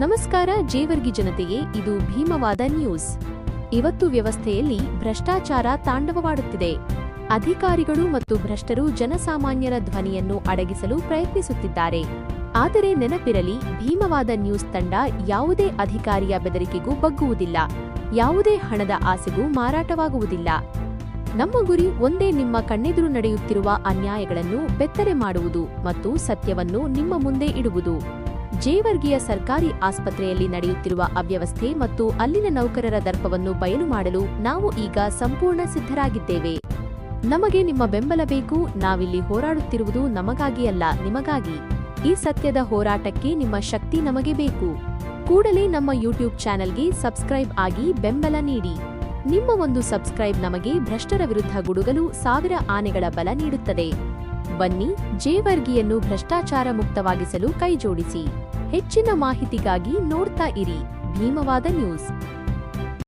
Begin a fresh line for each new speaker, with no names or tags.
ನಮಸ್ಕಾರ ಜೇವರ್ಗಿ ಜನತೆಗೆ, ಇದು ಭೀಮವಾದ ನ್ಯೂಸ್. ಇವತ್ತು ವ್ಯವಸ್ಥೆಯಲ್ಲಿ ಭ್ರಷ್ಟಾಚಾರ ತಾಂಡವವಾಡುತ್ತಿದೆ. ಅಧಿಕಾರಿಗಳು ಮತ್ತು ಭ್ರಷ್ಟರು ಜನಸಾಮಾನ್ಯರ ಧ್ವನಿಯನ್ನು ಅಡಗಿಸಲು ಪ್ರಯತ್ನಿಸುತ್ತಿದ್ದಾರೆ. ಆದರೆ ನೆನಪಿರಲಿ, ಭೀಮವಾದ ನ್ಯೂಸ್ ತಂಡ ಯಾವುದೇ ಅಧಿಕಾರಿಯ ಬೆದರಿಕೆಗೂ ಬಗ್ಗುವುದಿಲ್ಲ, ಯಾವುದೇ ಹಣದ ಆಸೆಗೂ ಮಾರಾಟವಾಗುವುದಿಲ್ಲ. ನಮ್ಮ ಗುರಿ ಒಂದೇ, ನಿಮ್ಮ ಕಣ್ಣೆದುರು ನಡೆಯುತ್ತಿರುವ ಅನ್ಯಾಯಗಳನ್ನು ಬೆತ್ತಲೆ ಮಾಡುವುದು ಮತ್ತು ಸತ್ಯವನ್ನು ನಿಮ್ಮ ಮುಂದೆ ಇಡುವುದು. ಜೇವರ್ಗಿಯ ಸರ್ಕಾರಿ ಆಸ್ಪತ್ರೆಯಲ್ಲಿ ನಡೆಯುತ್ತಿರುವ ಅವ್ಯವಸ್ಥೆ ಮತ್ತು ಅಲ್ಲಿನ ನೌಕರರ ದರ್ಪವನ್ನು ಬಯಲು ಮಾಡಲು ನಾವು ಈಗ ಸಂಪೂರ್ಣ ಸಿದ್ಧರಾಗಿದ್ದೇವೆ. ನಮಗೆ ನಿಮ್ಮ ಬೆಂಬಲ ಬೇಕು. ನಾವಿಲ್ಲಿ ಹೋರಾಡುತ್ತಿರುವುದು ನಮಗಾಗಿ ಅಲ್ಲ, ನಿಮಗಾಗಿ. ಈ ಸತ್ಯದ ಹೋರಾಟಕ್ಕೆ ನಿಮ್ಮ ಶಕ್ತಿ ನಮಗೆ ಬೇಕು. ಕೂಡಲೇ ನಮ್ಮ ಯೂಟ್ಯೂಬ್ ಚಾನೆಲ್ಗೆ ಸಬ್ಸ್ಕ್ರೈಬ್ ಆಗಿ ಬೆಂಬಲ ನೀಡಿ. ನಿಮ್ಮ ಒಂದು ಸಬ್ಸ್ಕ್ರೈಬ್ ನಮಗೆ ಭ್ರಷ್ಟರ ವಿರುದ್ಧ ಗುಡುಗಲು 1000 ಆನೆಗಳ ಬಲ ನೀಡುತ್ತದೆ. ಬನ್ನಿ, ಜೇವರ್ಗಿಯನ್ನು ಭ್ರಷ್ಟಾಚಾರ ಮುಕ್ತವಾಗಿಸಲು ಕೈಜೋಡಿಸಿ. ಹೆಚ್ಚಿನ ಮಾಹಿತಿಗಾಗಿ ನೋಡ್ತಾ ಇರಿ ಭೀಮವಾದ ನ್ಯೂಸ್.